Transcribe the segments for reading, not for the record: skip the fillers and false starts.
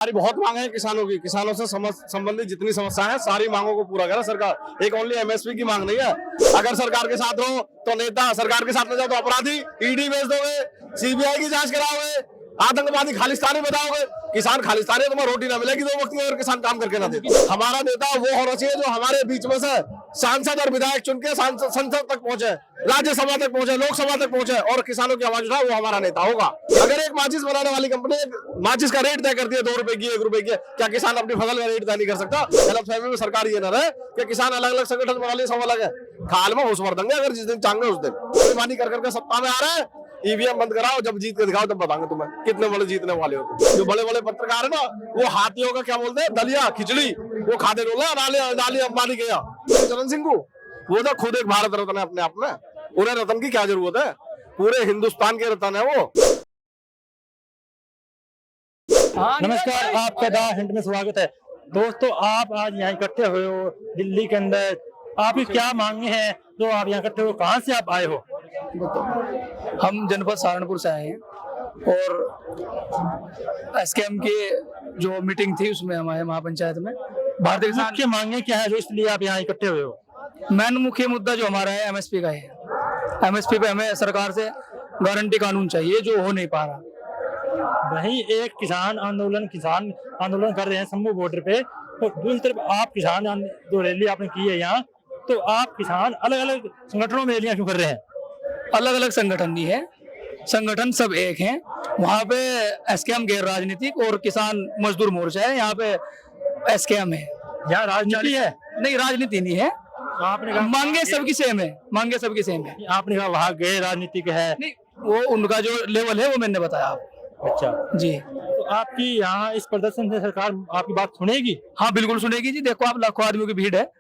हमारी बहुत मांग है किसानों की। किसानों से संबंधित जितनी समस्याएं हैं सारी मांगों को पूरा करे सरकार। एक ओनली एमएसपी की मांग नहीं है। अगर सरकार के साथ रहो तो नेता, सरकार के साथ न जाओ तो अपराधी, ईडी भेज दोगे, सीबीआई की जांच कराओगे, आतंकवादी खालिस्तानी बताओगे। किसान खालिस्तानी तो रोटी ना मिलेगी 2 वक्त की अगर किसान काम करके ना दे। हमारा नेता वो होना चाहिए जो हमारे बीच में से सांसद और विधायक चुन के संसद तक पहुंचे, राज्यसभा तक पहुंचे, लोकसभा तक पहुंचे और किसानों की आवाज उठाए, वो हमारा नेता होगा। अगर एक माचिस बनाने वाली कंपनी माचिस का रेट तय करती है 2 रुपए की, 1 रुपए की, क्या किसान अपनी फसल का रेट तय नहीं कर सकता? गलतफहमी में सरकार ये ना रहे कि किसान अलग अलग संगठन बना लिए, सब अलग है। खाल में घुस देंगे अगर जिस दिन चाहेंगे उस दिन। बेईमानी कर करके सत्ता में आ रहे हैं। ईवीएम बंद कराओ, जब जीत के दिखाओ तब बताएंगे तुम्हें कितने बड़े जीतने वाले हो। जो बड़े बड़े पत्रकार है ना, वो हाथियों का क्या बोलते हैं, दलिया खिचड़ी, वो खाते डोला डाली अंबानी के यहाँ। चरण सिंह को वो तो खुद एक भारत रत्न है अपने आप में। पूरे रत्न की क्या जरूरत है? पूरे हिंदुस्तान के रत्न है वो। नमस्कार, आपका द हिंट में स्वागत है। दोस्तों, आप आज यहाँ इकट्ठे हुए हो दिल्ली के अंदर। आपकी क्या मांगे हैं जो आप यहाँ इकट्ठे हो? कहाँ से आप आए हो? हम जनपद सहारनपुर से आए हैं और एसकेएम की जो मीटिंग थी उसमें हम आए महापंचायत में। भारतीय किसान मुख्य मांगे क्या है जो इसलिए आप यहाँ इकट्ठे हुए हो? मेन मुख्य मुद्दा जो हमारा है एमएसपी का है। एमएसपी पे हमें सरकार से गारंटी कानून चाहिए जो हो नहीं पा रहा। वही एक किसान आंदोलन कर रहे हैं शंभू बॉर्डर पे, तो दूसरी तरफ आप किसान जो रैली आपने की है यहाँ, तो आप किसान अलग अलग संगठनों में रैलियां क्यों कर रहे हैं? अलग अलग संगठन नहीं है, संगठन सब एक हैं। वहाँ पे एसकेएम गैर राजनीतिक और किसान मजदूर मोर्चा है, यहाँ पे एसकेएम है। यहाँ राजनीति है? नहीं, राजनीति नहीं है। तो आपने कहा मांगे सबकी सेम है, मांगे सबकी सेम है। आपने कहा वहाँ गैर राजनीतिक है। नहीं, वो उनका जो लेवल है वो मैंने बताया आपको। अच्छा जी, तो आपकी यहाँ इस प्रदर्शन से सरकार आपकी बात सुनेगी? हाँ बिल्कुल सुनेगी जी। देखो आप, लाखों आदमियों की भीड़ है।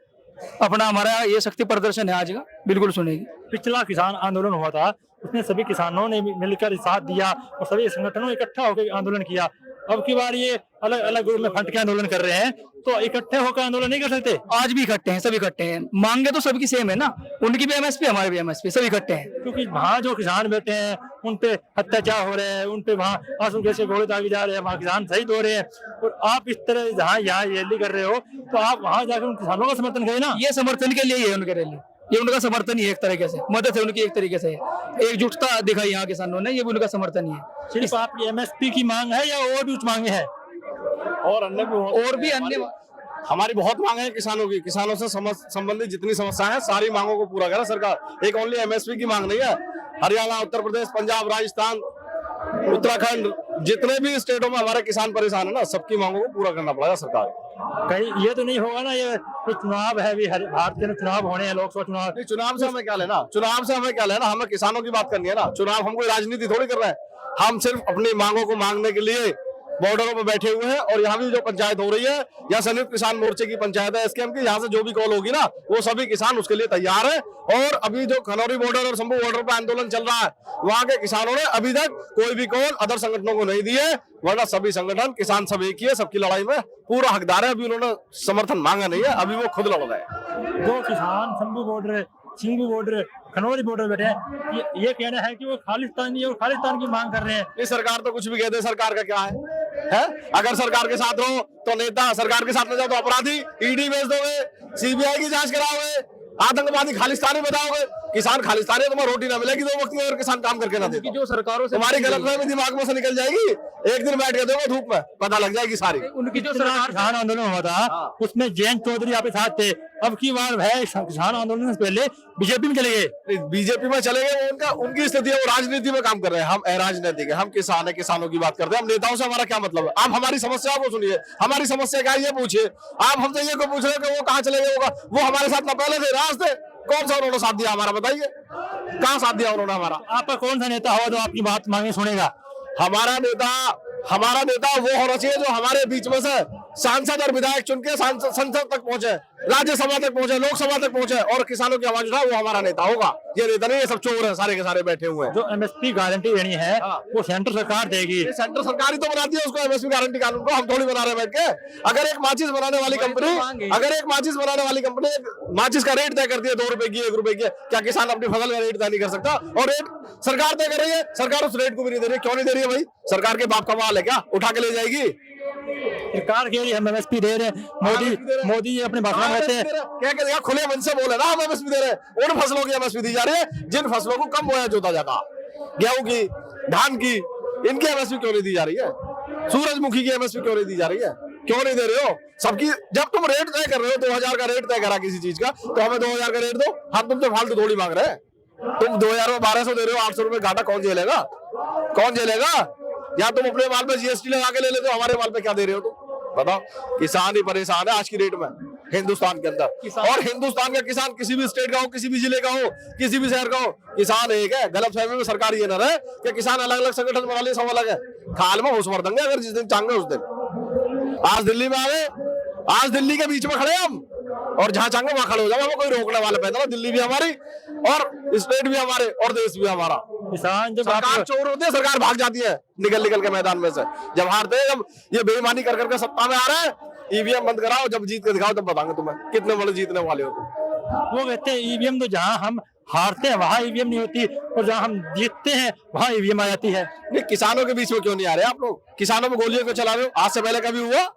अपना हमारा ये शक्ति प्रदर्शन है आज का, बिल्कुल सुनेगी। पिछला किसान आंदोलन हुआ था, उसमें सभी किसानों ने मिलकर साथ दिया और सभी संगठनों इकट्ठा होकर आंदोलन किया। अब की बार ये अलग अलग ग्रुप में फंट के आंदोलन कर रहे हैं, तो इकट्ठे होकर आंदोलन नहीं कर सकते? आज भी इकट्ठे हैं, सब इकट्ठे हैं। मांगे तो सबकी सेम है ना, उनकी भी एमएसपी हमारे भी एमएसपी, सब इकट्ठे हैं। क्योंकि वहाँ जो किसान बैठे हैं उन पे अत्याचार हो रहे हैं, उन पे वहाँ आंसू गैस के गोले दागे जा रहे हैं, वहाँ किसान शहीद हो रहे हैं, और आप इस तरह जहाँ यहाँ रैली कर रहे हो तो आप वहाँ जाकर उन किसानों का समर्थन करें ना। ये समर्थन के लिए ही है उनके रैली, ये उनका समर्थन ही है, एक तरीके से मदद है उनकी, एक तरीके से एकजुटता दिखाई यहाँ किसानों ने, ये भी उनका समर्थन ही है। सिर्फ आपकी एमएसपी की मांग है या और भी कुछ मांगे हैं? और भी अन्य हमारी बहुत मांग है किसानों की। किसानों से संबंधित जितनी समस्याएं हैं सारी मांगों को पूरा करे सरकार। एक ओनली एमएसपी की मांग नहीं है। हरियाणा, उत्तर प्रदेश, पंजाब, राजस्थान, उत्तराखंड, जितने भी स्टेटों में हमारे किसान परेशान है ना, सबकी मांगों को पूरा करना पड़ेगा सरकार। कहीं ये तो नहीं होगा ना ये चुनाव है, भारत के चुनाव होने हैं, लोकसभा चुनाव। चुनाव से हमें क्या लेना? चुनाव से हमें क्या लेना? हमें किसानों की बात करनी है ना। चुनाव हम कोई राजनीति थोड़ी कर रहे हैं। हम सिर्फ अपनी मांगों को मांगने के लिए बॉर्डरों पर बैठे हुए हैं। और यहाँ भी जो पंचायत हो रही है, यहाँ संयुक्त किसान मोर्चे की पंचायत है एसकेएम की, यहाँ से जो भी कॉल होगी ना, वो सभी किसान उसके लिए तैयार है। और अभी जो खनौरी बॉर्डर और शंभू बॉर्डर पर आंदोलन चल रहा है, वहाँ के किसानों ने अभी तक कोई भी कॉल अदर संगठनों को नहीं दी है, वरना सभी संगठन, किसान सब एक ही है, सबकी लड़ाई में पूरा हकदार है। अभी उन्होंने समर्थन मांगा नहीं है, अभी वो खुद लड़ रहे हैं। जो किसान शंभू बॉर्डर, खनौरी बॉर्डर बैठे हैं, ये कहना है कि वो खालिस्तानी और खालिस्तान की मांग कर रहे हैं। ये सरकार तो कुछ भी कह दे, सरकार का क्या है? अगर सरकार के साथ रहो तो नेता, सरकार के साथ न जाओ तो अपराधी, ईडी भेज दोगे, सीबीआई की जांच कराओगे, आतंकवादी खालिस्तानी बताओगे। किसान खालिस्तानी तो रोटी ना मिलेगी 2 वक्त की अगर किसान काम करके ना दे। जो सरकारों से तुम्हारी गलतफहमी दिमाग में से निकल जाएगी। एक दिन बैठ के देखो धूप में, पता लग जाएगी सारी। उनकी जो सरकार किसान आंदोलन हुआ था उसमें जयंत चौधरी आपके साथ थे। अब की बार है किसान आंदोलन से पहले बीजेपी में चले गए। बीजेपी में चले गए, उनकी स्थिति है, वो राजनीति में काम कर रहे हैं। हम अराजनीतिक है, हम किसान है, किसानों की बात करते हैं। हम नेताओं से हमारा क्या मतलब है? आप हमारी समस्या को सुनिए, हमारी समस्या क्या है ये पूछिए। आप हमसे ये को पूछ रहे हो कि वो कहाँ चले गए होगा? वो हमारे साथ ना पहले थे, राज थे। कौन सा उन्होंने साथ दिया हमारा? बताइए, कहाँ साथ दिया उन्होंने हमारा? आपका कौन सा नेता होगा जो आपकी बात मांगे सुनेगा? हमारा नेता वो होना चाहिए जो हमारे बीच में से सांसद और विधायक चुन के संसद तक पहुंचे, राज्यसभा तक पहुंचे, लोकसभा तक पहुंचे और किसानों की आवाज उठाए, वो हमारा नेता होगा। ये नेता नहीं, ये सब चोर है, सारे के सारे बैठे हुए हैं। जो एमएसपी गारंटी देनी है वो सेंट्रल सरकार देगी। सेंट्रल सरकार ही तो बनाती है उसको, एमएसपी गारंटी कानून को। हम थोड़ी बना रहे बैठ के। अगर एक माचिस बनाने वाली कंपनी माचिस का रेट तय करती है 2 रुपए की, 1 रुपए की, क्या किसान अपनी फसल का रेट तय नहीं कर सकता? और रेट सरकार तय कर रही है, सरकार उस रेट को भी नहीं दे रही। क्यों नहीं दे रही है भाई? सरकार के बाप का माल है क्या? उठा के ले जाएगी? सरकार कह रही है हम एमएसपी दे रहे हैं, मोदी जी अपने भाषण में कहते हैं क्या कहते हैं, खुले मन से बोले ना हम एमएसपी दे रहे हैं। उन फसलों की एमएसपी दी जा रही है जिन फसलों को कम बोया जोता जाता, गेहूं की, धान की, इनकी एमएसपी क्यों नहीं दी जा रही है? सूरजमुखी की एमएसपी क्यों नहीं दी जा रही है? क्यों नहीं दे रहे हो? सबकी जब तुम रेट तय कर रहे हो, 2000 का रेट तय करा किसी चीज का, तो हमें 2000 का रेट दो। हम तुम तो फालतू थोड़ी मांग रहे हैं। तुम 2000 में 1200 दे रहे हो, 800 रुपए घाटा कौन झेलेगा? कौन झेलेगा? या तुम अपने माल पे जीएसटी लगा के ले लेते हो, हमारे माल पे क्या दे रहे हो तुम? बताओ। किसान ही परेशान है आज की डेट में हिंदुस्तान के अंदर। और हिंदुस्तान का किसान किसी भी स्टेट का हो, किसी भी जिले का हो, किसी भी शहर का हो, किसान एक है। गलतफहमी में सरकार ये न रहे कि किसान अलग अलग संगठन बना लिए, सब अलग है। खाल में हुस्वर देंगे अगर जिस दिन चाहेंगे उस दिन। आज दिल्ली में आ गए, आज दिल्ली के बीच में खड़े हम, और जहां चाहेंगे वहां खड़े हो जाओ, हमें कोई रोकने वाला पैदा ना। दिल्ली भी हमारी और स्टेट भी हमारे और देश भी हमारा। किसान जब सरकार चोर होती है, सरकार भाग जाती है निकल निकल के मैदान में से। जब हारते हैं, जब ये बेईमानी कर करके सत्ता में आ रहे हैं, ईवीएम बंद कराओ, जब जीत के दिखाओ तब बताएंगे तुम्हें कितने बड़े जीतने वाले हो तुम। वो कहते हैं ईवीएम तो जहां हम हारते हैं वहां ईवीएम नहीं होती, और जहां हम जीतते हैं वहां ईवीएम आ जाती है। नहीं, किसानों के बीच में क्यों नहीं आ रहे आप लोग? किसानों में गोलियों को चला रहे हो। आज से पहले कभी हुआ?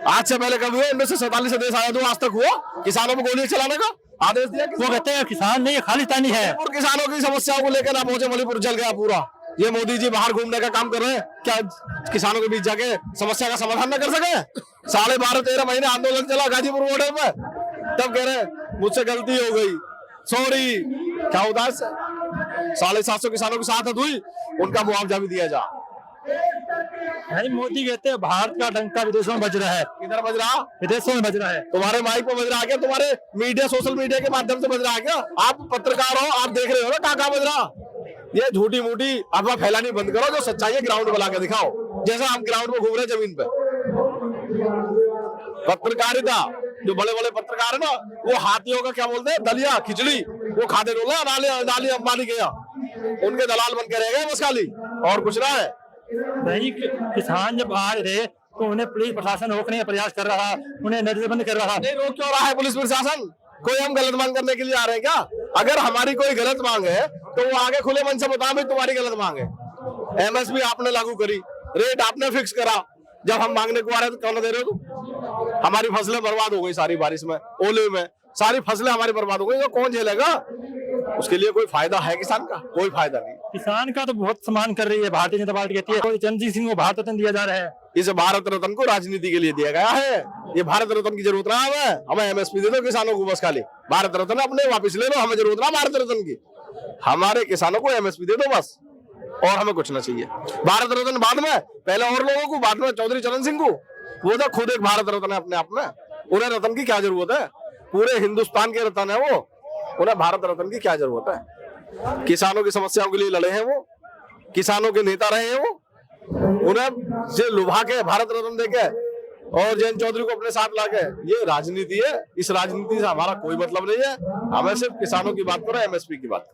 आज से पहले कभी हुआ? 1947 से देश आया तो आज तक हुआ किसानों में गोलियां चलाने का आदेश दिया? वो कहते हैं किसान नहीं, खालिस्तानी है। और किसानों की समस्याओं को लेकर ना पहुंचे, मणिपुर जल गया पूरा। ये मोदी जी बाहर घूमने का काम कर रहे हैं, क्या किसानों के बीच जाके समस्या का समाधान न कर सके? 12.5-13 महीने आंदोलन चला गाजीपुर बॉर्डर पे, तब कह रहे हैं मुझसे गलती हो गई, सॉरी। क्या होता है? 750 किसानों की साथ हुई, उनका मुआवजा भी दिया जा। मोदी कहते हैं भारत का डंका विदेशों में बज रहा है। किधर बज रहा? विदेशों में बज रहा है। तुम्हारे माइक पे बज रहा है क्या? तुम्हारे मीडिया, सोशल मीडिया के माध्यम से बज रहा है क्या? आप पत्रकार हो, आप देख रहे हो ना कहाँ बज रहा? ये झूठी मूठी अफवाह फैलानी बंद करो, जो सच्चाई है ग्राउंड पे लाके दिखाओ। जैसा हम ग्राउंड में घूम रहे हैं जमीन पे। पत्रकारिता, जो बड़े बड़े पत्रकार है ना, वो हाथियों का क्या बोलते हैं, दलिया खिचड़ी, वो खाते डोला नाली अंबानी गया, उनके दलाल बन के रह गए बस खाली, और कुछ ना है। नहीं, किसान जब आ रहे तो उन्हें पुलिस प्रशासन रोकने का प्रयास कर रहा, उन्हें नजरबंद कर रहा। नहीं, रोक क्यों रहा है पुलिस प्रशासन? कोई हम गलत मांग करने के लिए आ रहे हैं क्या? अगर हमारी कोई गलत मांग है तो वो आगे खुले मन से बता, भाई तुम्हारी गलत मांग है। एमएसपी आपने लागू करी, रेट आपने फिक्स करा, जब हम मांगने को आ रहे हैं तो कौन दे रहे हो तुम? हमारी फसलें बर्बाद हो गई सारी, बारिश में, ओले में सारी फसलें हमारी बर्बाद हो गई, तो कौन झेलेगा? उसके लिए कोई फायदा है किसान का? कोई फायदा नहीं। किसान का तो बहुत सम्मान कर रही है भारतीय जनता पार्टी, कहती है चरणजीत सिंह को भारत रत्न दिया जा रहा है। इस भारत रत्न को राजनीति के लिए दिया गया है। ये भारत रत्न की जरूरत ना हमें एमएसपी दे दो किसानों को बस खाली। भारत रत्न अपने वापस ले लो, हमें जरूरत ना भारत रत्न की। हमारे किसानों को एमएसपी दे दो बस, और हमें कुछ ना चाहिए। भारत रत्न बाद में, पहले और लोगों को, बाद में चौधरी चरण सिंह को। वो तो खुद एक भारत रत्न है अपने आप में, उन्हें रत्न की क्या जरूरत है? पूरे हिंदुस्तान के रत्न है वो, उन्हें भारत रत्न की क्या जरूरत है? किसानों की समस्याओं के लिए लड़े हैं वो, किसानों के नेता रहे हैं वो, उन्हें से लुभा के भारत रत्न देके और जयंत चौधरी को अपने साथ लाके, ये राजनीति है। इस राजनीति से हमारा कोई मतलब नहीं है। हमें सिर्फ किसानों की बात करो, एमएसपी की बात करो।